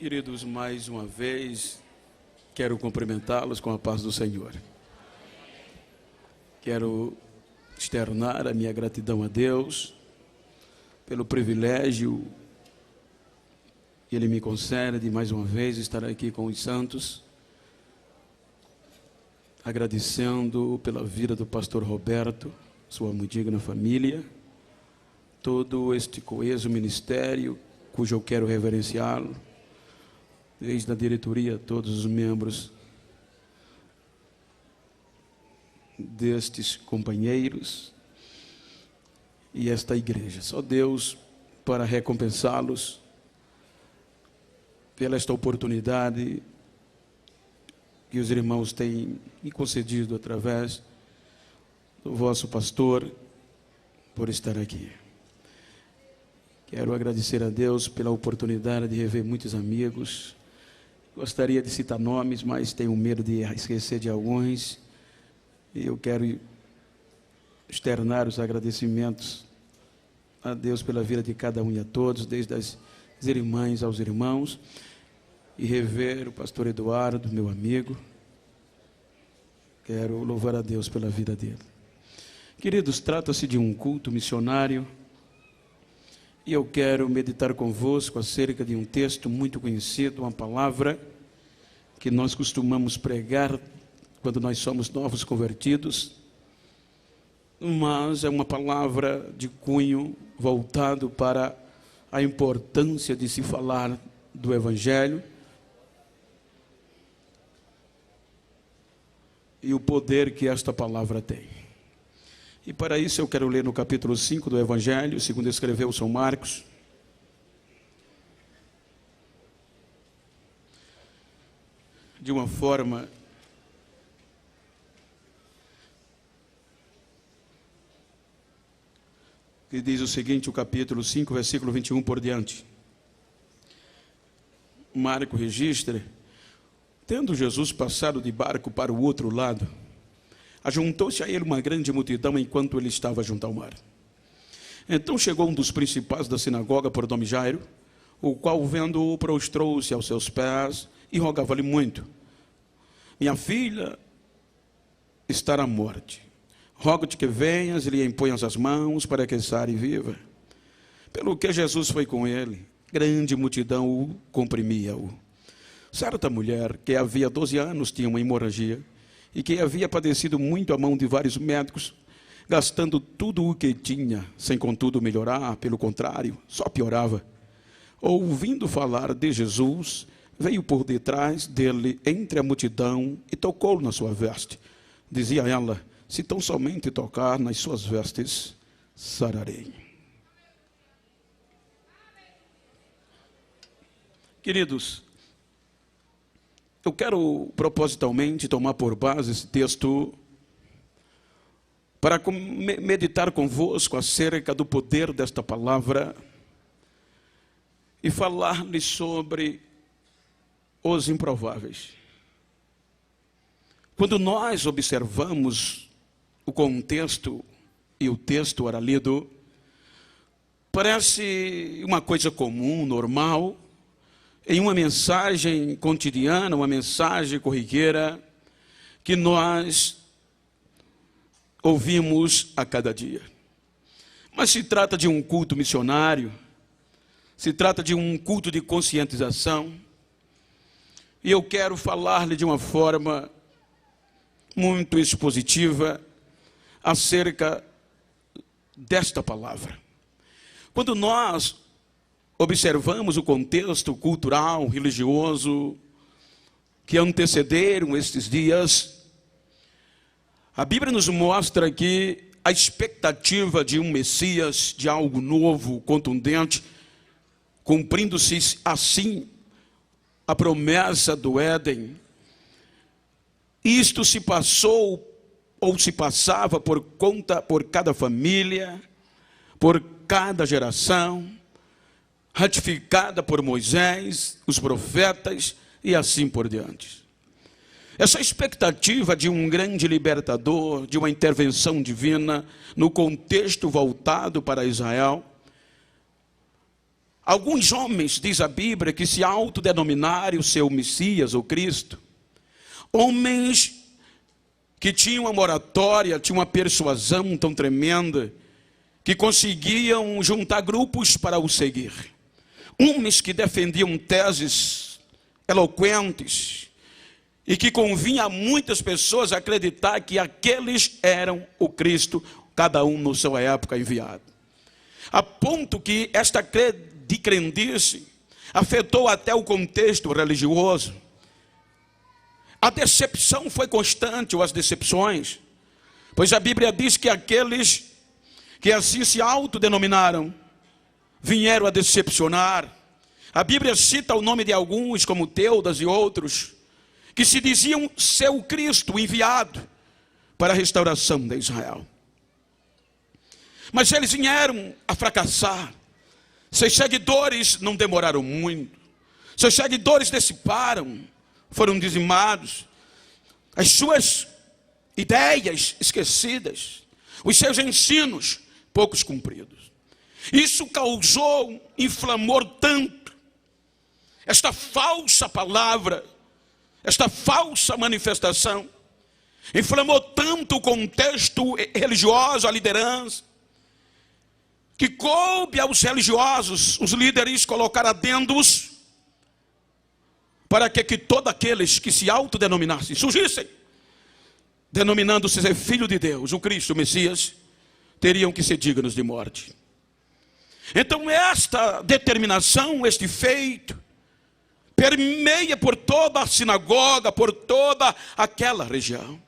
Queridos, mais uma vez, quero cumprimentá-los com a paz do Senhor. Quero externar a minha gratidão a Deus pelo privilégio que Ele me concede de mais uma vez estar aqui com os santos, agradecendo pela vida do pastor Roberto, sua muito digna família, todo este coeso ministério, cujo eu quero reverenciá-lo, desde a diretoria, todos os membros destes companheiros e esta igreja. Só Deus para recompensá-los pela esta oportunidade que os irmãos têm me concedido através do vosso pastor por estar aqui. Quero agradecer a Deus pela oportunidade de rever muitos amigos. Gostaria de citar nomes, mas tenho medo de esquecer de alguns. E eu quero externar os agradecimentos a Deus pela vida de cada um e a todos, desde as irmãs aos irmãos, e rever o pastor Eduardo, meu amigo. Quero louvar a Deus pela vida dele. Queridos, trata-se de um culto missionário, e eu quero meditar convosco acerca de um texto muito conhecido, uma palavra que nós costumamos pregar quando nós somos novos convertidos, mas é uma palavra de cunho voltado para a importância de se falar do Evangelho e o poder que esta palavra tem. E para isso eu quero ler no capítulo 5 do Evangelho, segundo escreveu São Marcos, de uma forma que diz o seguinte, o capítulo 5, versículo 21 por diante. Marcos registra: tendo Jesus passado de barco para o outro lado, ajuntou-se a ele uma grande multidão enquanto ele estava junto ao mar. Então chegou um dos principais da sinagoga, por nome Jairo, o qual, vendo-o, prostrou-se aos seus pés e rogava-lhe muito: minha filha está à morte. Rogo-te que venhas e lhe imponhas as mãos para que sare viva. Pelo que Jesus foi com ele, grande multidão o comprimia-o. Certa mulher, que havia 12 anos tinha uma hemorragia, e que havia padecido muito à mão de vários médicos, gastando tudo o que tinha, sem contudo melhorar, pelo contrário, só piorava. Ouvindo falar de Jesus, veio por detrás dele entre a multidão e tocou-o na sua veste. Dizia ela: se tão somente tocar nas suas vestes, sararei. Queridos, eu quero propositalmente tomar por base esse texto para meditar convosco acerca do poder desta palavra e falar-lhe sobre os improváveis. Quando nós observamos o contexto e o texto ora lido, parece uma coisa comum, normal, em uma mensagem cotidiana, uma mensagem corriqueira, que nós ouvimos a cada dia. Mas se trata de um culto missionário, se trata de um culto de conscientização, e eu quero falar-lhe de uma forma muito expositiva acerca desta palavra. Quando nós observamos o contexto cultural, religioso, que antecederam estes dias, a Bíblia nos mostra que a expectativa de um Messias, de algo novo, contundente, cumprindo-se assim a promessa do Éden, isto se passou ou se passava por cada família, por cada geração, ratificada por Moisés, os profetas e assim por diante. Essa expectativa de um grande libertador, de uma intervenção divina no contexto voltado para Israel, alguns homens, diz a Bíblia, que se autodenominaram o seu Messias, ou Cristo, homens que tinham uma oratória, tinham uma persuasão tão tremenda, que conseguiam juntar grupos para o seguir. Homens que defendiam teses eloquentes, e que convinha a muitas pessoas acreditar que aqueles eram o Cristo, cada um na sua época enviado. A ponto que esta crendice afetou até o contexto religioso. A decepção foi constante, ou as decepções, pois a Bíblia diz que aqueles que assim se autodenominaram vieram a decepcionar. A Bíblia cita o nome de alguns, como Teudas e outros, que se diziam ser o Cristo enviado para a restauração de Israel. Mas eles vieram a fracassar. Seus seguidores não demoraram muito. Seus seguidores dissiparam, foram dizimados. As suas ideias esquecidas. Os seus ensinos poucos cumpridos. Isso causou, inflamou tanto esta falsa palavra, esta falsa manifestação, inflamou tanto o contexto religioso, a liderança, que coube aos religiosos, os líderes, colocar adendos para que todos aqueles que se autodenominassem, surgissem, denominando-se ser filho de Deus, o Cristo, o Messias, teriam que ser dignos de morte. Então esta determinação, este feito, permeia por toda a sinagoga, por toda aquela região.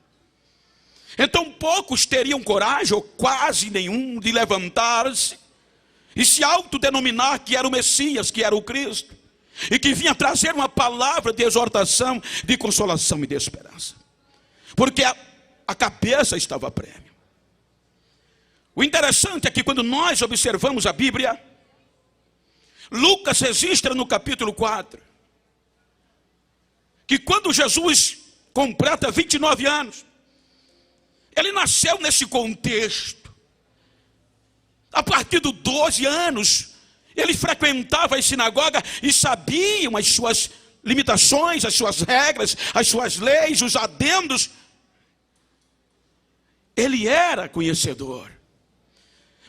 Então poucos teriam coragem, ou quase nenhum, de levantar-se e se autodenominar que era o Messias, que era o Cristo, e que vinha trazer uma palavra de exortação, de consolação e de esperança. Porque a cabeça estava a prêmio. O interessante é que quando nós observamos a Bíblia, Lucas registra no capítulo 4, que quando Jesus completa 29 anos, ele nasceu nesse contexto. A partir dos 12 anos, ele frequentava a sinagoga e sabiam as suas limitações, as suas regras, as suas leis, os adendos. Ele era conhecedor.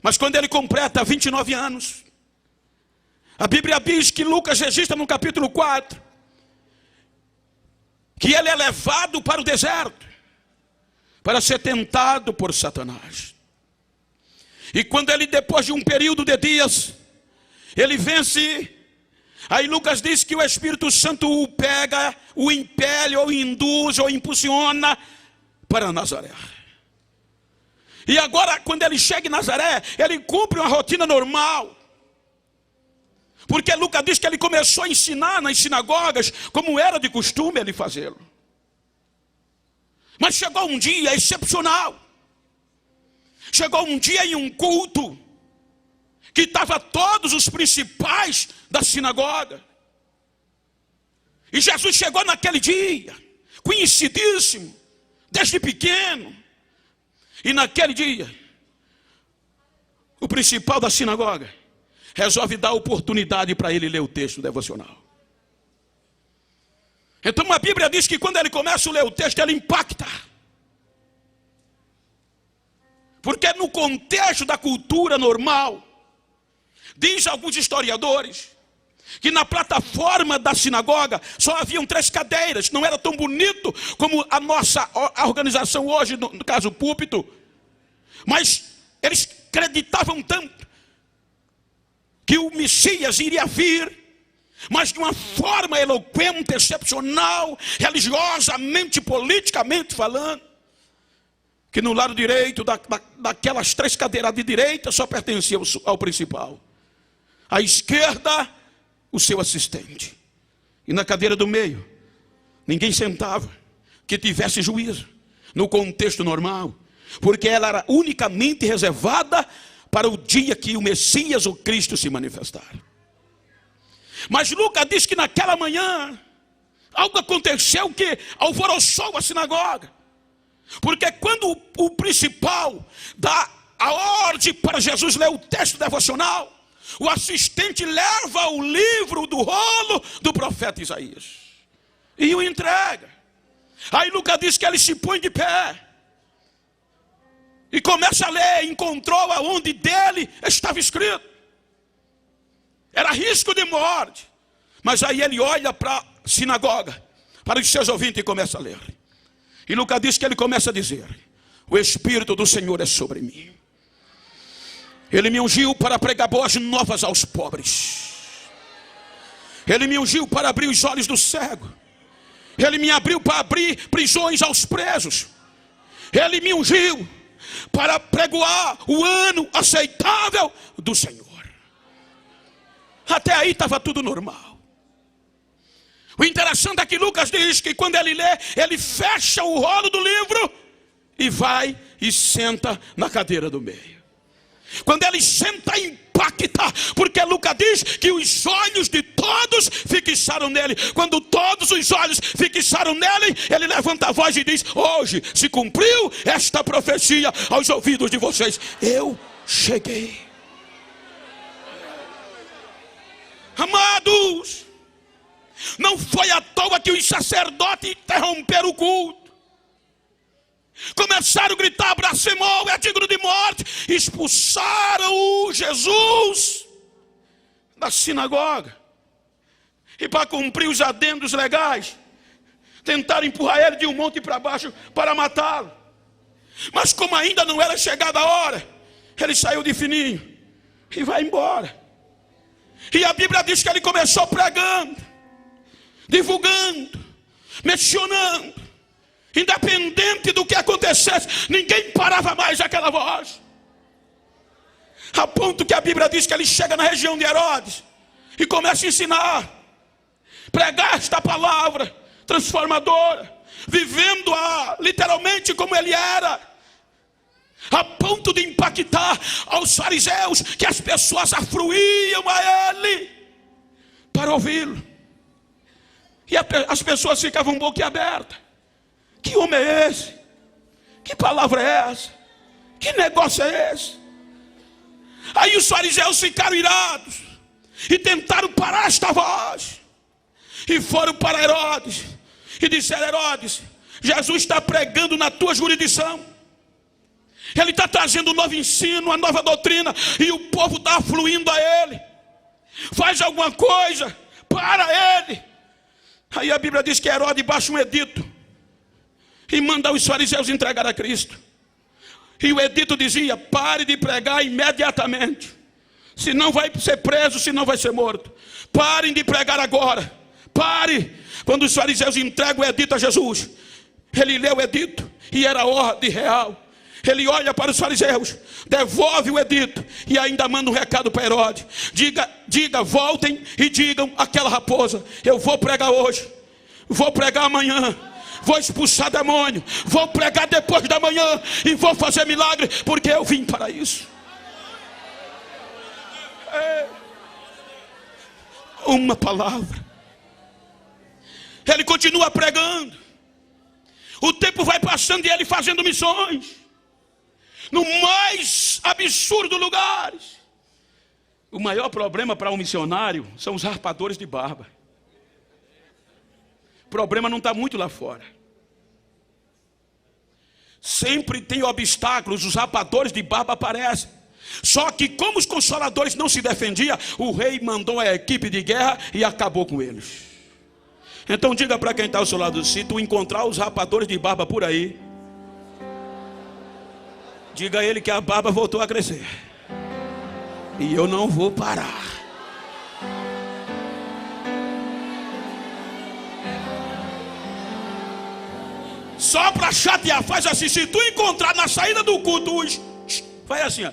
Mas quando ele completa 29 anos, a Bíblia diz que Lucas registra no capítulo 4, que ele é levado para o deserto, para ser tentado por Satanás. E quando ele, depois de um período de dias, ele vence, aí Lucas diz que o Espírito Santo o pega, o impele, ou induz, ou impulsiona para Nazaré. E agora, quando ele chega em Nazaré, ele cumpre uma rotina normal. Porque Lucas diz que ele começou a ensinar nas sinagogas, como era de costume ele fazê-lo. Mas chegou um dia excepcional. Chegou um dia em um culto, que estava todos os principais da sinagoga. E Jesus chegou naquele dia, conhecidíssimo, desde pequeno. E naquele dia, o principal da sinagoga resolve dar oportunidade para ele ler o texto devocional. Então a Bíblia diz que quando ele começa a ler o texto, ele impacta. Porque no contexto da cultura normal, diz alguns historiadores, que na plataforma da sinagoga só haviam 3 cadeiras. Não era tão bonito como a nossa organização hoje, no caso o púlpito. Mas eles acreditavam tanto que o Messias iria vir, mas de uma forma eloquente, excepcional, religiosamente, politicamente falando, que no lado direito daquelas 3 cadeiras de direita só pertencia ao principal. À esquerda, o seu assistente. E na cadeira do meio, ninguém sentava que tivesse juízo, no contexto normal, porque ela era unicamente reservada para o dia que o Messias, o Cristo, se manifestar. Mas Lucas diz que naquela manhã, algo aconteceu que alvoroçou a sinagoga. Porque quando o principal dá a ordem para Jesus ler o texto devocional, o assistente leva o livro do rolo do profeta Isaías e o entrega. Aí Lucas diz que ele se põe de pé e começa a ler. Encontrou aonde dele estava escrito. Era risco de morte. Mas aí ele olha para a sinagoga, para os seus ouvintes, e começa a ler. E Lucas diz que ele começa a dizer: o Espírito do Senhor é sobre mim. Ele me ungiu para pregar boas novas aos pobres. Ele me ungiu para abrir os olhos do cego. Ele me abriu para abrir prisões aos presos. Ele me ungiu para pregoar o ano aceitável do Senhor. Até aí estava tudo normal. O interessante é que Lucas diz que quando ele lê, ele fecha o rolo do livro e vai e senta na cadeira do meio. Quando ele senta, impacta, porque Lucas diz que os olhos de todos fixaram nele. Quando todos os olhos fixaram nele, ele levanta a voz e diz: hoje se cumpriu esta profecia aos ouvidos de vocês. Eu cheguei. Amados, não foi à toa que os sacerdotes interromperam o culto. Começaram a gritar: blasfemou, é digno de morte. Expulsaram o Jesus da sinagoga. E para cumprir os adendos legais, tentaram empurrar ele de um monte para baixo para matá-lo. Mas como ainda não era chegada a hora, ele saiu de fininho e vai embora. E a Bíblia diz que ele começou pregando, divulgando, mencionando. Independente do que acontecesse, ninguém parava mais aquela voz. A ponto que a Bíblia diz que ele chega na região de Herodes e começa a ensinar, pregar esta palavra transformadora, vivendo-a literalmente como ele era, a ponto de impactar aos fariseus, que as pessoas afluíam a ele para ouvi-lo. E as pessoas ficavam boquiabertas. Que homem é esse? Que palavra é essa? Que negócio é esse? Aí os fariseus ficaram irados e tentaram parar esta voz. E foram para Herodes e disseram: Herodes, Jesus está pregando na tua jurisdição. Ele está trazendo um novo ensino, uma nova doutrina, e o povo está afluindo a ele. Faz alguma coisa para ele. Aí a Bíblia diz que Herodes baixa um edito e manda os fariseus entregar a Cristo. E o edito dizia: pare de pregar imediatamente, senão vai ser preso, senão vai ser morto. Parem de pregar agora. Pare. Quando os fariseus entregam o edito a Jesus, ele lê o edito e era ordem real. Ele olha para os fariseus, devolve o edito e ainda manda um recado para Herodes: diga, voltem e digam àquela raposa: eu vou pregar hoje, vou pregar amanhã, vou expulsar demônio, vou pregar depois da manhã e vou fazer milagre, porque eu vim para isso. Uma palavra. Ele continua pregando. O tempo vai passando e ele fazendo missões no mais absurdo lugares. O maior problema para um missionário são os raspadores de barba. O problema não está muito lá fora. Sempre tem obstáculos, os rapadores de barba aparecem. Só que como os consoladores não se defendiam, o rei mandou a equipe de guerra e acabou com eles. Então diga para quem está ao seu lado: se tu encontrar os rapadores de barba por aí, diga a ele que a barba voltou a crescer. E eu não vou parar. Só para chatear, faz assim: se tu encontrar na saída do culto, faz assim, ó.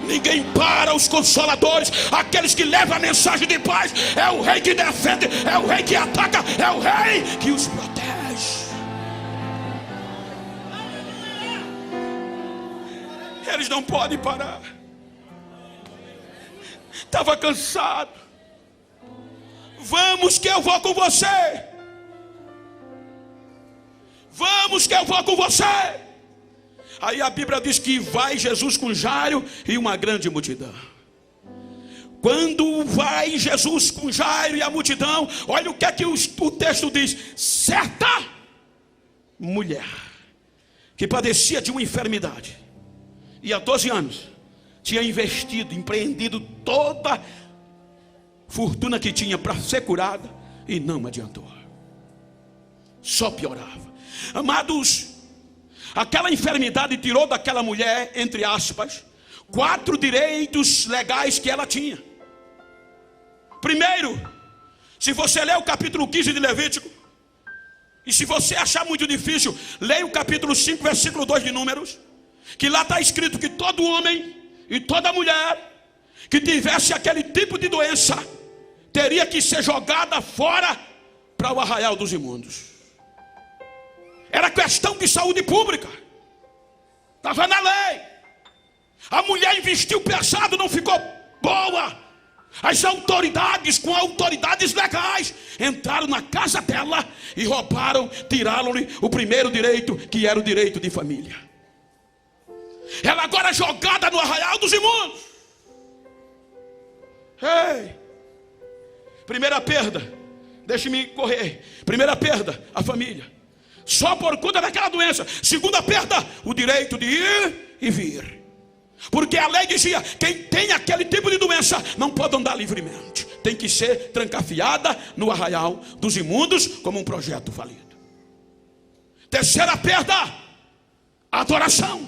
Ninguém para os consoladores, aqueles que levam a mensagem de paz. É o rei que defende, é o rei que ataca, é o rei que os protege. Eles não podem parar. Estava cansado. Vamos que eu vou com você. Vamos que eu vou com você. Aí a Bíblia diz que vai Jesus com Jairo e uma grande multidão. Quando vai Jesus com Jairo e a multidão, olha o que é que o texto diz: certa mulher que padecia de uma enfermidade e há 12 anos tinha investido, empreendido toda a fortuna que tinha para ser curada e não adiantou, só piorava. Amados, aquela enfermidade tirou daquela mulher, entre aspas, 4 direitos legais que ela tinha. Primeiro, se você ler o capítulo 15 de Levítico, e se você achar muito difícil, leia o capítulo 5, versículo 2 de Números, que lá está escrito que todo homem e toda mulher que tivesse aquele tipo de doença teria que ser jogada fora para o arraial dos imundos. Era questão de saúde pública, estava na lei. A mulher investiu pesado, não ficou boa. As autoridades, com autoridades legais, entraram na casa dela e roubaram, tiraram-lhe o primeiro direito, que era o direito de família. Ela agora é jogada no arraial dos imundos. Ei, primeira perda, deixe-me correr. Primeira perda, a família, só por conta daquela doença. Segunda perda, o direito de ir e vir. Porque a lei dizia: quem tem aquele tipo de doença não pode andar livremente, tem que ser trancafiada no arraial dos imundos, como um projeto falido. Terceira perda, a adoração.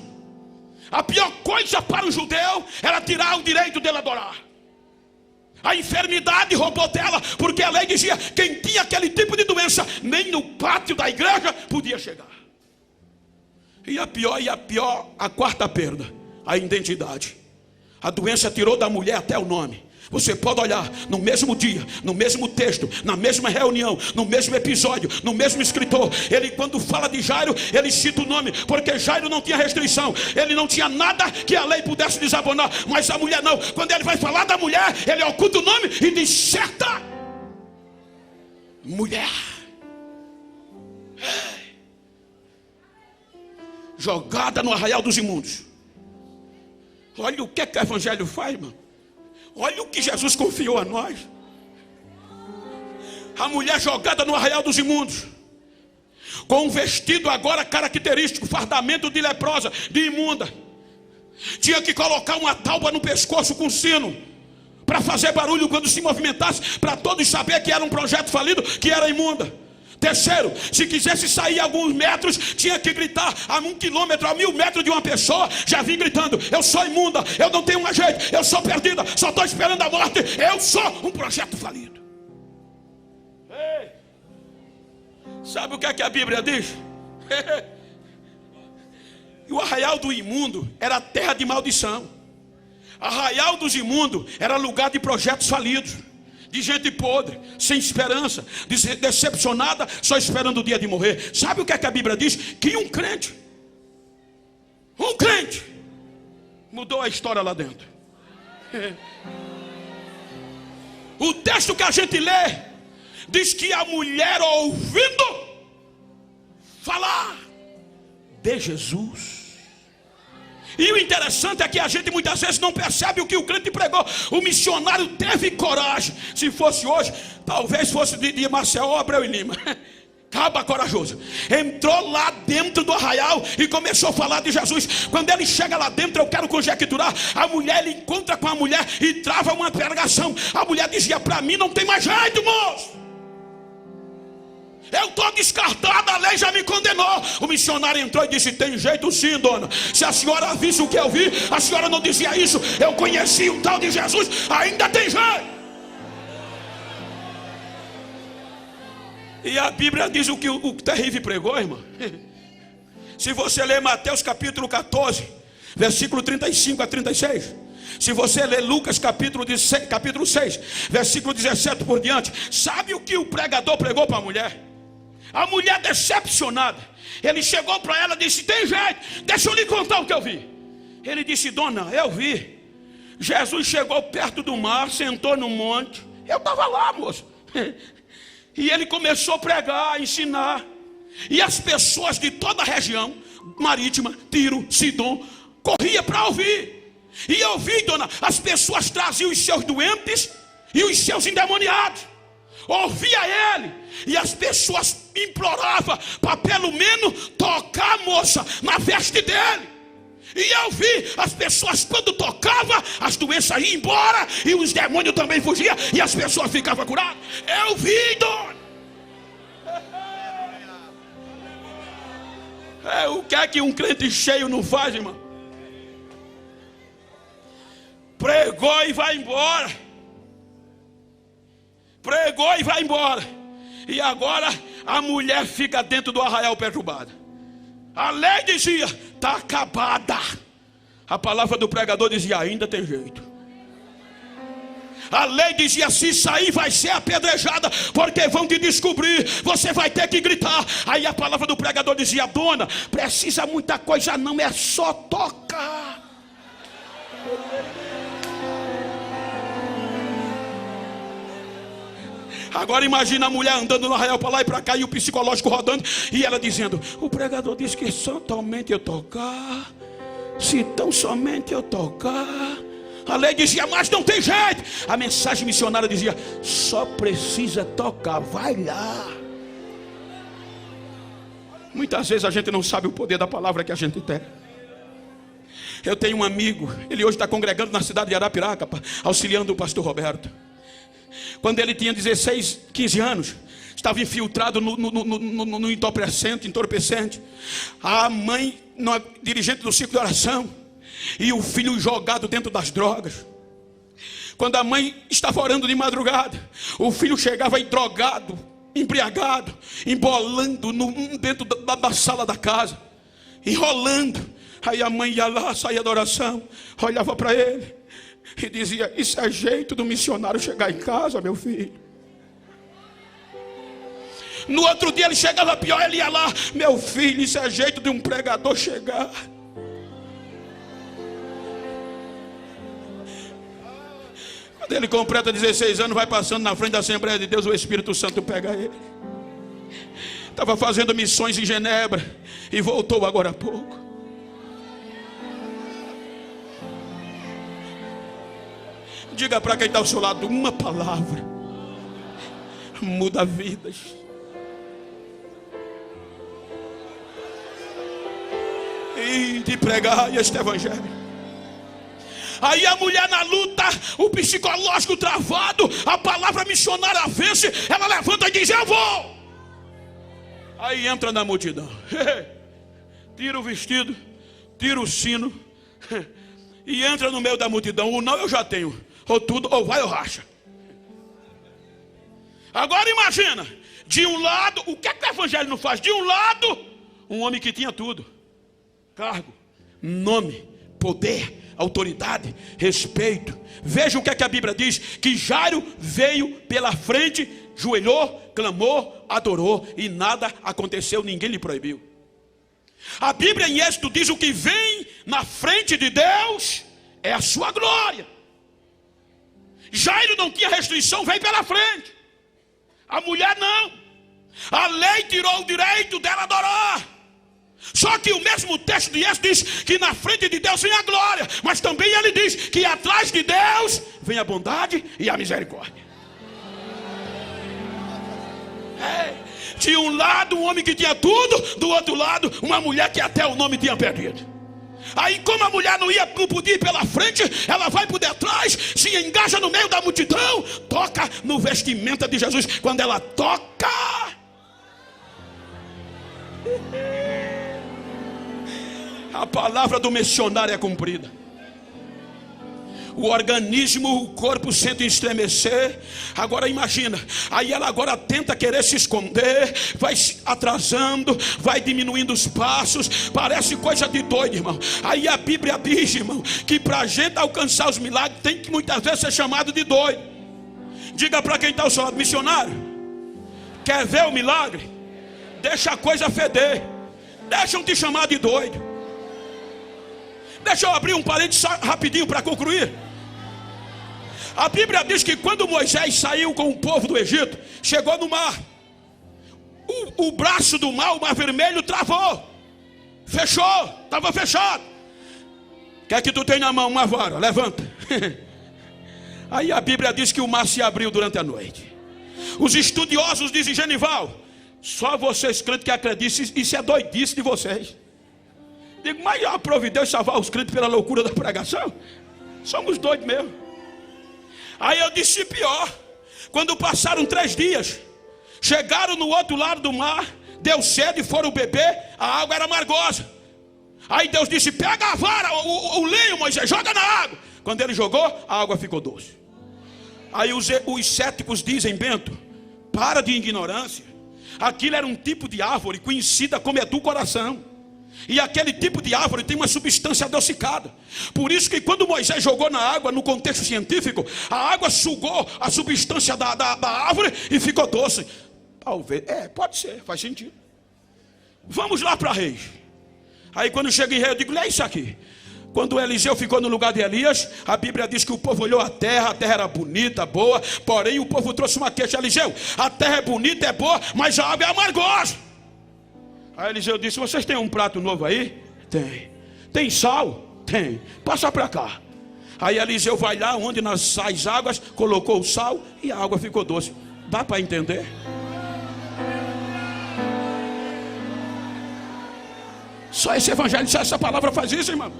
A pior coisa para o judeu era tirar o direito dele adorar. A enfermidade roubou dela, porque a lei dizia: quem tinha aquele tipo de doença nem no pátio da igreja podia chegar. E a pior, a quarta perda, a identidade. A doença tirou da mulher até o nome. Você pode olhar no mesmo dia, no mesmo texto, na mesma reunião, no mesmo episódio, no mesmo escritor. Ele, quando fala de Jairo, ele cita o nome, porque Jairo não tinha restrição, ele não tinha nada que a lei pudesse desabonar. Mas a mulher não. Quando ele vai falar da mulher, ele oculta o nome e diz: certa mulher, jogada no arraial dos imundos. Olha o que o evangelho faz, irmão. Olha o que Jesus confiou a nós. A mulher jogada no arraial dos imundos, com um vestido agora característico, fardamento de leprosa, de imunda. Tinha que colocar uma tauba no pescoço com sino, para fazer barulho quando se movimentasse, para todos saber que era um projeto falido, que era imunda. Terceiro, se quisesse sair alguns metros, tinha que gritar a 1 quilômetro, a 1000 metros de uma pessoa. Já vim gritando: eu sou imunda, eu não tenho mais jeito, eu sou perdida, só estou esperando a morte, eu sou um projeto falido. Ei, sabe o que é que a Bíblia diz? O arraial do imundo era terra de maldição. Arraial dos imundos era lugar de projetos falidos, de gente podre, sem esperança, decepcionada, só esperando o dia de morrer. Sabe o que é que a Bíblia diz? Que um crente mudou a história lá dentro. O texto que a gente lê diz que a mulher, ouvindo falar de Jesus. E o interessante é que a gente muitas vezes não percebe o que o crente pregou. O missionário teve coragem. Se fosse hoje, talvez fosse de Maceió, Abreu e Lima. Caba corajoso. Entrou lá dentro do arraial e começou a falar de Jesus. Quando ele chega lá dentro, eu quero conjecturar, a mulher, ele encontra com a mulher e trava uma pregação. A mulher dizia: para mim não tem mais jeito, moço, eu estou descartada, a lei já me condenou. O missionário entrou e disse: tem jeito sim, dona. Se a senhora visse o que eu vi, a senhora não dizia isso. Eu conheci o tal de Jesus, ainda tem jeito. E a Bíblia diz o que o terrível pregou, irmão. Se você ler Mateus capítulo 14, versículo 35 a 36. Se você ler Lucas capítulo 6, versículo 17 por diante. Sabe o que o pregador pregou para a mulher? A mulher decepcionada, ele chegou para ela e disse: tem jeito, deixa eu lhe contar o que eu vi. Ele disse: dona, eu vi. Jesus chegou perto do mar, sentou no monte. Eu estava lá, moço. E ele começou a pregar, a ensinar. E as pessoas de toda a região marítima, Tiro, Sidom, corria para ouvir. E eu vi, dona, as pessoas traziam os seus doentes e os seus endemoniados. Ouvia ele, e as pessoas imploravam para pelo menos tocar a moça na veste dele. E eu vi as pessoas, quando tocavam, as doenças iam embora e os demônios também fugiam e as pessoas ficavam curadas. Eu vi, dona. O que é que um crente cheio não faz, irmão? Pregou e vai embora. Pregou e vai embora. E agora a mulher fica dentro do arraial perturbada. A lei dizia, está acabada. A palavra do pregador dizia, ainda tem jeito. A lei dizia, se sair vai ser apedrejada, porque vão te descobrir, você vai ter que gritar. Aí a palavra do pregador dizia, dona, precisa muita coisa não, é só tocar. Agora imagina a mulher andando no arraial para lá e para cá, e o psicológico rodando, e ela dizendo, o pregador disse que somente eu tocar, se tão somente eu tocar. A lei dizia, mas não tem jeito. A mensagem missionária dizia, só precisa tocar, vai lá. Muitas vezes a gente não sabe o poder da palavra que a gente tem. Eu tenho um amigo, ele hoje está congregando na cidade de Arapiraca, auxiliando o pastor Roberto. Quando ele tinha 16, 15 anos, estava infiltrado no entorpecente. A mãe, dirigente do ciclo de oração, e o filho jogado dentro das drogas. Quando a mãe estava orando de madrugada, o filho chegava aí drogado, embriagado, embolando dentro da sala da casa, enrolando. Aí a mãe ia lá, saía da oração, olhava para ele e dizia, isso é jeito do missionário chegar em casa, meu filho. No outro dia ele chegava pior, ele ia lá, meu filho, isso é jeito de um pregador chegar. Quando ele completa 16 anos, vai passando na frente da Assembleia de Deus, o Espírito Santo pega ele. Estava fazendo missões em Genebra e voltou agora há pouco. Diga para quem está ao seu lado, uma palavra muda vidas. E de pregar este evangelho. Aí a mulher na luta, o psicológico travado, a palavra missionária vence, ela levanta e diz, eu vou. Aí entra na multidão, tira o vestido, tira o sino e entra no meio da multidão. O não eu já tenho, ou tudo, ou vai ou racha. Agora imagina, de um lado, o que é que o evangelho não faz? De um lado, um homem que tinha tudo, cargo, nome, poder, autoridade, respeito. Veja o que é que a Bíblia diz, que Jairo veio pela frente, joelhou, clamou, adorou, e nada aconteceu, ninguém lhe proibiu. A Bíblia em Êxodo diz, o que vem na frente de Deus é a sua glória. Jairo não tinha restrição, veio pela frente. A mulher não. A lei tirou o direito dela adorar. Só que o mesmo texto de Êxodo diz que na frente de Deus vem a glória, mas também ele diz que atrás de Deus vem a bondade e a misericórdia. De um lado um homem que tinha tudo, do outro lado uma mulher que até o nome tinha perdido. Aí como a mulher não podia ir pela frente, ela vai por detrás, se engaja no meio da multidão, toca no vestimenta de Jesus. Quando ela toca, a palavra do missionário é cumprida. O organismo, o corpo sente estremecer. Agora imagina, aí ela agora tenta querer se esconder, vai se atrasando, vai diminuindo os passos, parece coisa de doido, irmão. Aí a Bíblia diz, irmão, que para a gente alcançar os milagres tem que muitas vezes ser chamado de doido. Diga para quem está ao seu lado, missionário, quer ver o milagre? Deixa a coisa feder, deixam te chamar de doido. Deixa eu abrir um parênteses rapidinho para concluir. A Bíblia diz que quando Moisés saiu com o povo do Egito, chegou no mar, o braço do mar, o mar vermelho, travou. Fechou, estava fechado. O que é que tu tem na mão? Uma vara, levanta. Aí a Bíblia diz que o mar se abriu durante a noite. Os estudiosos dizem: Genival, só vocês crentes que acreditam, isso é doidice de vocês. Digo, mas a providência salvar os crentes pela loucura da pregação? Somos doidos mesmo. Aí eu disse pior. Quando passaram 3 dias, chegaram no outro lado do mar, deu sede e foram beber, a água era amargosa. Aí Deus disse: pega a vara, o linho, Moisés, joga na água. Quando ele jogou, a água ficou doce. Aí os céticos dizem: Bento, para de ignorância. Aquilo era um tipo de árvore conhecida como edulcoração. E aquele tipo de árvore tem uma substância adocicada. Por isso que quando Moisés jogou na água, no contexto científico, a água sugou a substância da árvore e ficou doce. Talvez, pode ser, faz sentido. Vamos lá para Reis. Aí quando chega em Reis, eu digo: lê isso aqui. Quando Eliseu ficou no lugar de Elias, a Bíblia diz que o povo olhou a terra era bonita, boa. Porém o povo trouxe uma queixa: Eliseu, a terra é bonita, é boa, mas a água é amargosa. Aí Eliseu disse: vocês têm um prato novo aí? Tem. Tem sal? Tem. Passa para cá. Aí Eliseu vai lá onde nas águas, colocou o sal e a água ficou doce. Dá para entender? Só esse evangelho, só essa palavra faz isso, irmão.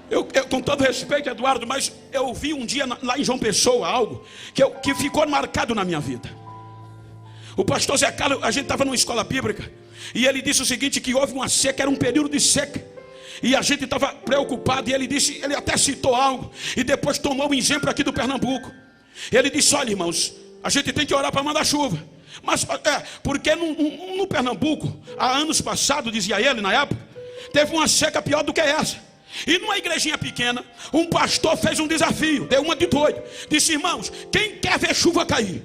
Eu, com todo respeito, Eduardo, mas eu vi um dia lá em João Pessoa algo que ficou marcado na minha vida. O pastor Zé Carlos, a gente estava numa escola bíblica, e ele disse o seguinte: que houve uma seca, era um período de seca, e a gente estava preocupado, e ele disse, ele até citou algo, e depois tomou um exemplo aqui do Pernambuco. Ele disse: olha, irmãos, a gente tem que orar para mandar chuva. Mas porque no Pernambuco, há anos passados, dizia ele na época, teve uma seca pior do que essa. E numa igrejinha pequena, um pastor fez um desafio, deu uma de doido, disse: irmãos, quem quer ver chuva cair?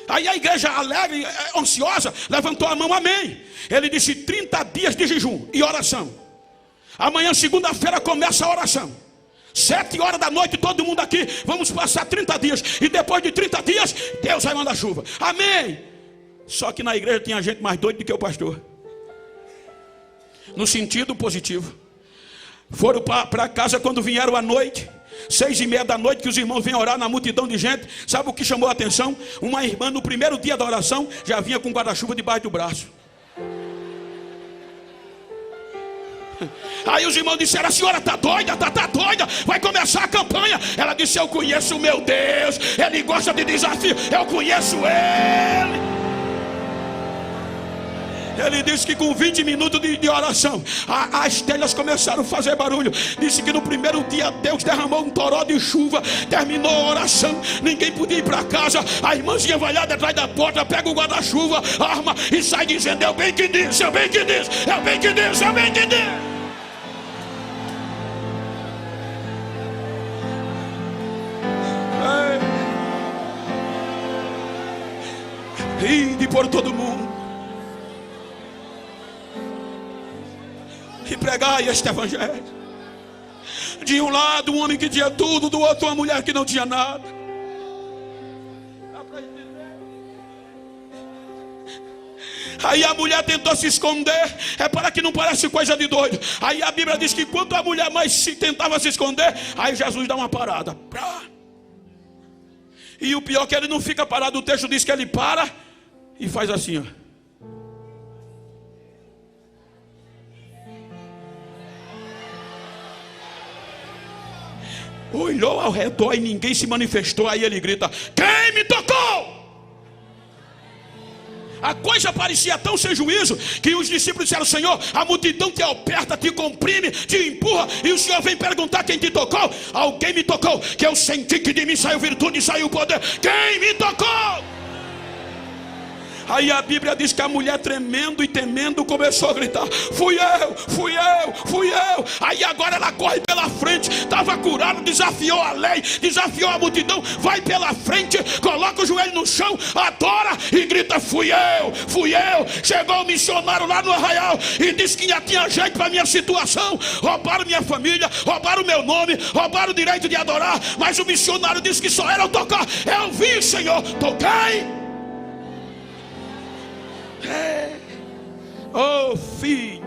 Aí a igreja alegre, ansiosa, levantou a mão, amém. Ele disse: 30 dias de jejum e oração. Amanhã, segunda-feira, começa a oração. 7 horas da noite, todo mundo aqui, vamos passar 30 dias. E depois de 30 dias, Deus vai mandar chuva, amém. Só que na igreja tinha gente mais doida do que o pastor. No sentido positivo. Foram para casa quando vieram à noite, 6:30 da noite, que os irmãos vêm orar na multidão de gente. Sabe o que chamou a atenção? Uma irmã no primeiro dia da oração já vinha com guarda-chuva debaixo do braço. Aí os irmãos disseram: a senhora está doida, tá doida, vai começar a campanha. Ela disse: eu conheço o meu Deus, Ele gosta de desafio, eu conheço Ele. Ele disse que com 20 minutos de oração, as telhas começaram a fazer barulho. Disse que no primeiro dia Deus derramou um toró de chuva. Terminou a oração, ninguém podia ir para casa. A irmãzinha vai lá atrás da porta, pega o guarda-chuva, arma e sai dizendo: eu bem que disse, eu bem que disse, eu bem que disse, eu bem que disse. Ide por todo mundo e pregai este evangelho. De um lado um homem que tinha tudo, do outro uma mulher que não tinha nada. Aí a mulher tentou se esconder, para que não pareça coisa de doido. Aí a Bíblia diz que quanto a mulher mais tentava se esconder, aí Jesus dá uma parada. E o pior é que ele não fica parado. O texto diz que ele para e faz assim, ó. Olhou ao redor e ninguém se manifestou. Aí ele grita: quem me tocou? A coisa parecia tão sem juízo que os discípulos disseram: Senhor, a multidão te aperta, te comprime, te empurra, e o Senhor vem perguntar quem te tocou. Alguém me tocou, que eu senti que de mim saiu virtude e saiu poder. Quem me tocou? Aí a Bíblia diz que a mulher, tremendo e temendo, começou a gritar: fui eu, fui eu, fui eu. Aí agora ela corre pela frente, estava curada, desafiou a lei, desafiou a multidão, vai pela frente, coloca o joelho no chão, adora e grita: fui eu, fui eu. Chegou o missionário lá no arraial e disse que já tinha jeito para minha situação. Roubaram minha família, roubaram meu nome, roubaram o direito de adorar, mas o missionário disse que só era eu tocar. Eu vi, Senhor, toquei. Oh, filho,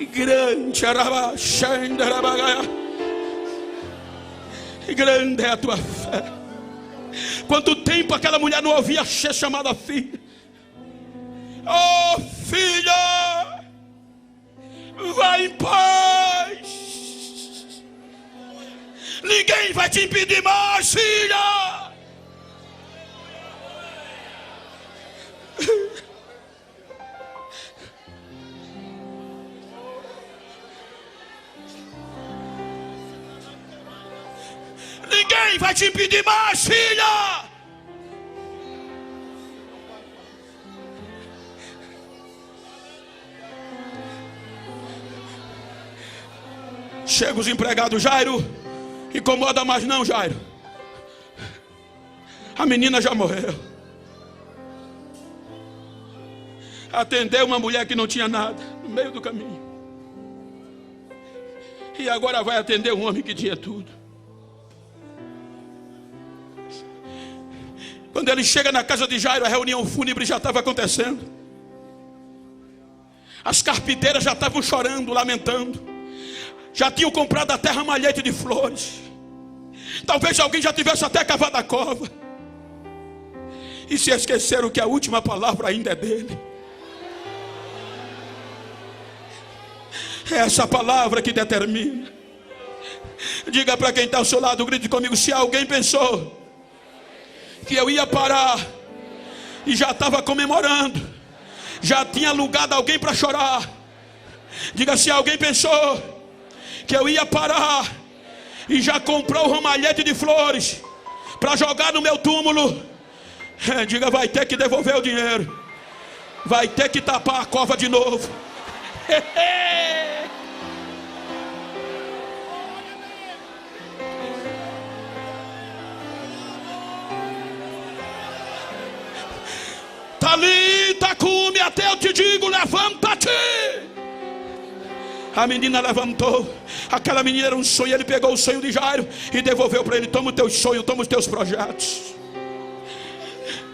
Grande grande é a tua fé. Quanto tempo aquela mulher não ouvia ser chamada filha. Oh filha, vai em paz. Ninguém vai te impedir mais, filha. Ninguém vai te impedir mais, filha. Chega os empregados, Jairo, incomoda mais não, Jairo. A menina já morreu. Atendeu uma mulher que não tinha nada no meio do caminho. E agora vai atender um homem que tinha tudo. Quando ele chega na casa de Jairo, a reunião fúnebre já estava acontecendo. As carpideiras já estavam chorando, lamentando. Já tinham comprado até ramalhete de flores. Talvez alguém já tivesse até cavado a cova. E se esqueceram que a última palavra ainda é dele. É essa palavra que determina. Diga para quem está ao seu lado, grite comigo: se alguém pensou que eu ia parar e já estava comemorando, já tinha alugado alguém para chorar. Diga: se alguém pensou que eu ia parar e já comprou o ramalhete de flores para jogar no meu túmulo, diga: vai ter que devolver o dinheiro, vai ter que tapar a cova de novo. Talita cume, até eu te digo, levanta-te. A menina levantou. Aquela menina era um sonho. Ele pegou o sonho de Jairo e devolveu para ele: toma o teu sonho, toma os teus projetos.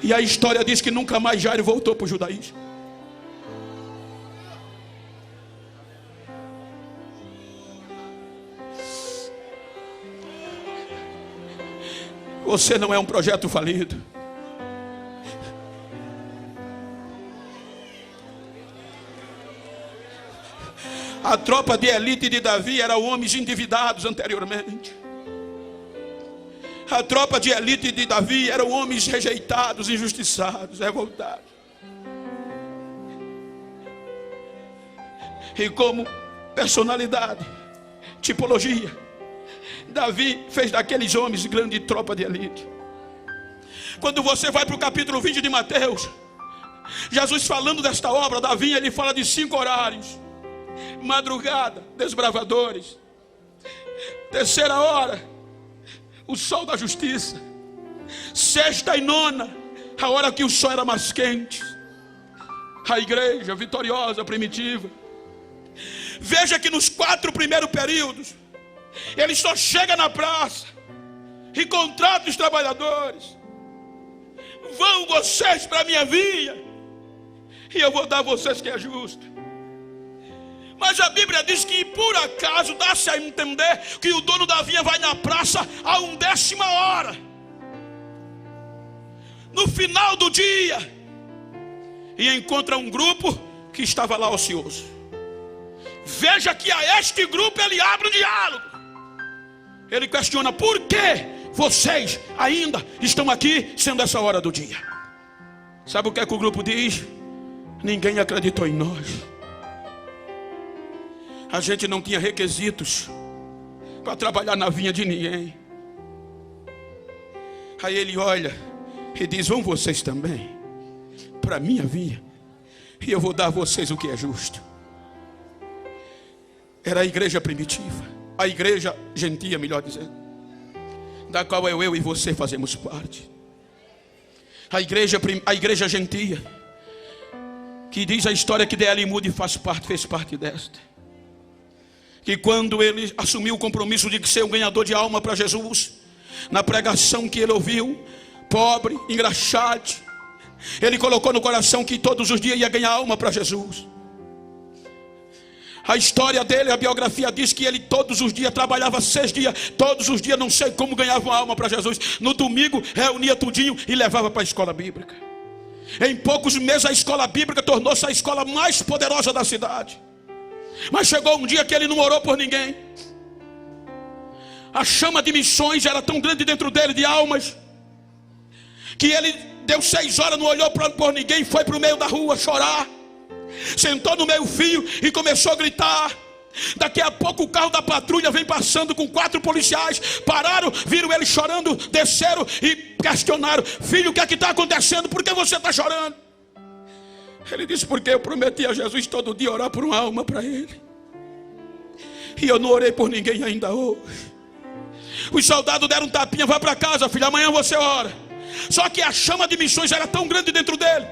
E a história diz que nunca mais Jairo voltou para o judaísmo. Você não é um projeto falido. A tropa de elite de Davi eram homens endividados anteriormente. A tropa de elite de Davi eram homens rejeitados, injustiçados, revoltados. E como personalidade, tipologia, Davi fez daqueles homens grande tropa de elite. Quando você vai para o capítulo 20 de Mateus, Jesus falando desta obra, Davi, ele fala de 5 horários: madrugada, desbravadores; terceira hora, o sol da justiça; sexta e nona, a hora que o sol era mais quente. A igreja vitoriosa, primitiva. Veja que nos 4 primeiros períodos, ele só chega na praça e contrata os trabalhadores: vão vocês para a minha vinha e eu vou dar a vocês que é justo. Mas a Bíblia diz que por acaso dá-se a entender que o dono da vinha vai na praça a 1/10 hora, no final do dia, e encontra um grupo que estava lá ocioso. Veja que a este grupo ele abre o diálogo. Ele questiona: por que vocês ainda estão aqui sendo essa hora do dia? Sabe o que é que o grupo diz? Ninguém acreditou em nós. A gente não tinha requisitos para trabalhar na vinha de ninguém. Aí ele olha e diz: vão vocês também para a minha vinha e eu vou dar a vocês o que é justo. Era a igreja primitiva, a igreja gentia, melhor dizendo, da qual eu e você fazemos parte. A igreja gentia, que diz a história que D.L. Moody fez parte desta. Que quando ele assumiu o compromisso de ser um ganhador de alma para Jesus, na pregação que ele ouviu, pobre, engraxado, ele colocou no coração que todos os dias ia ganhar alma para Jesus. A história dele, a biografia diz que ele todos os dias trabalhava 6 dias. Todos os dias, não sei como, ganhava uma alma para Jesus. No domingo, reunia tudinho e levava para a escola bíblica. Em poucos meses, a escola bíblica tornou-se a escola mais poderosa da cidade. Mas chegou um dia que ele não orou por ninguém. A chama de missões era tão grande dentro dele, de almas, que ele deu 6 horas, não olhou por ninguém, foi para o meio da rua chorar. Sentou no meio fio e começou a gritar. Daqui a pouco o carro da patrulha vem passando com 4 policiais. Pararam, viram ele chorando, desceram e questionaram: filho, o que é que está acontecendo? Por que você está chorando? Ele disse: porque eu prometi a Jesus todo dia orar por uma alma para ele, e eu não orei por ninguém ainda hoje. Os soldados deram um tapinha: vai para casa, filho, amanhã você ora. Só que a chama de missões era tão grande dentro dele,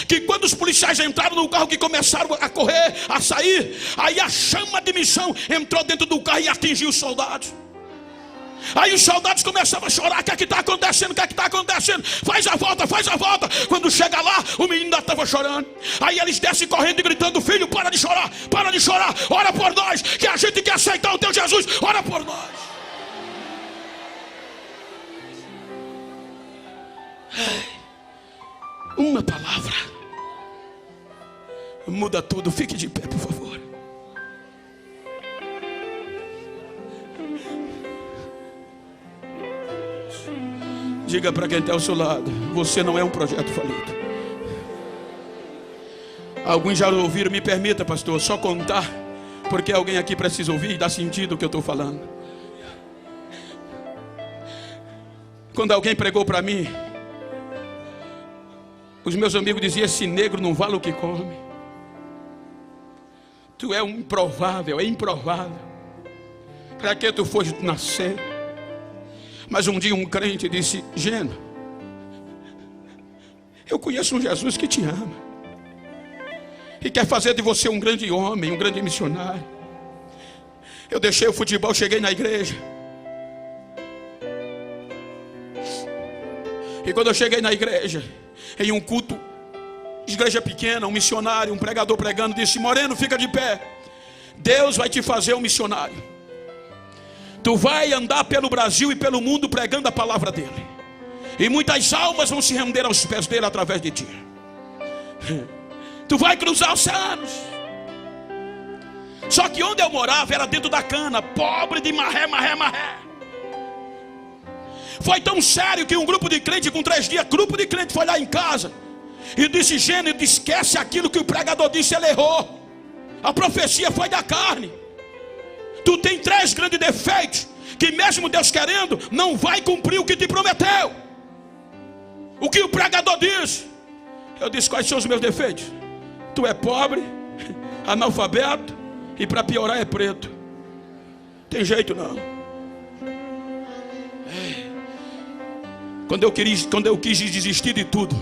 que quando os policiais entraram no carro, que começaram a correr, a sair, aí a chama de missão entrou dentro do carro e atingiu os soldados. Aí os soldados começavam a chorar: o que é que está acontecendo? O que é que está acontecendo? Faz a volta, faz a volta. Quando chega lá, o menino ainda estava chorando. Aí eles descem correndo e gritando: filho, para de chorar, ora por nós, que a gente quer aceitar o teu Jesus, ora por nós. Uma palavra muda tudo. Fique de pé, por favor. Diga para quem está ao seu lado: você não é um projeto falido. Alguns já ouviram, me permita, pastor, só contar, porque alguém aqui precisa ouvir e dar sentido ao que eu estou falando. Quando alguém pregou para mim, os meus amigos diziam: esse negro não vale o que come. Tu é um improvável, é improvável. Para que tu foste nascer? Mas um dia um crente disse: Geno, eu conheço um Jesus que te ama e quer fazer de você um grande homem, um grande missionário. Eu deixei o futebol, cheguei na igreja. E quando eu cheguei na igreja, em um culto, igreja pequena, um missionário, um pregador pregando, disse: Moreno, fica de pé. Deus vai te fazer um missionário. Tu vai andar pelo Brasil e pelo mundo pregando a palavra dele, e muitas almas vão se render aos pés dele através de ti. Tu vai cruzar oceanos. Só que onde eu morava era dentro da cana, pobre de marré. Foi tão sério que um grupo de crente, com 3 dias, grupo de crente foi lá em casa e disse: Gênero, esquece aquilo que o pregador disse, ele errou. A profecia foi da carne. Tu tem 3 grandes defeitos, que mesmo Deus querendo, não vai cumprir o que te prometeu, o que o pregador disse. Eu disse: quais são os meus defeitos? Tu é pobre, analfabeto, e para piorar é preto. Tem jeito não. Quando eu quis desistir de tudo,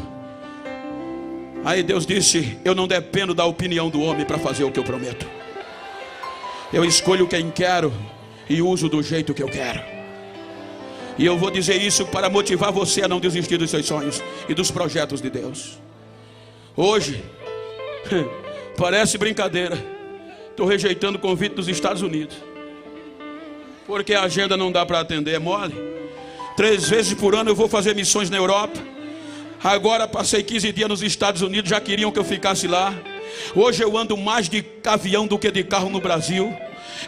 aí Deus disse: eu não dependo da opinião do homem para fazer o que eu prometo. Eu escolho quem quero e uso do jeito que eu quero. E eu vou dizer isso para motivar você a não desistir dos seus sonhos e dos projetos de Deus. Hoje, parece brincadeira, estou rejeitando o convite dos Estados Unidos, porque a agenda não dá para atender, é mole. 3 vezes por ano eu vou fazer missões na Europa. Agora passei 15 dias nos Estados Unidos, já queriam que eu ficasse lá. Hoje eu ando mais de avião do que de carro no Brasil.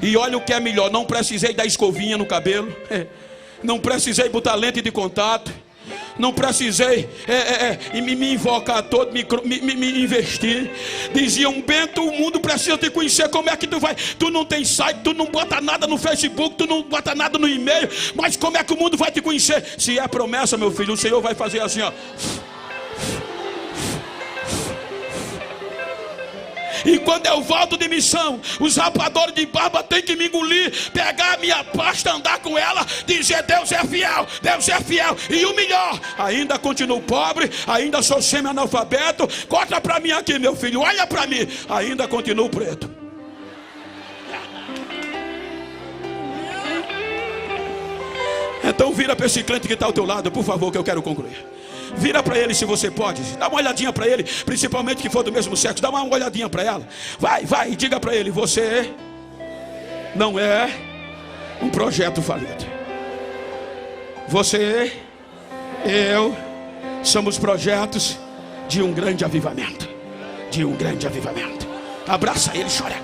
E olha o que é melhor: não precisei dar escovinha no cabelo, não precisei botar lente de contato, não precisei me invocar todo, me investir. Diziam: Bento, o mundo precisa te conhecer. Como é que tu vai? Tu não tem site, tu não bota nada no Facebook, tu não bota nada no e-mail, mas como é que o mundo vai te conhecer? Se é promessa, meu filho, o Senhor vai fazer assim, ó. E quando eu volto de missão, os rapadores de barba têm que me engolir, pegar a minha pasta, andar com ela, dizer: Deus é fiel, Deus é fiel. E o melhor, ainda continuo pobre, ainda sou semi-analfabeto. Corta para mim aqui, meu filho, olha para mim, ainda continuo preto. Então vira para esse crente que está ao teu lado, por favor, que eu quero concluir. Vira para ele se você pode. Dá uma olhadinha para ele, principalmente que for do mesmo sexo. Dá uma olhadinha para ela. Vai, e diga para ele: você não é um projeto falido. Você, eu, somos projetos de um grande avivamento. De um grande avivamento. Abraça ele, chora.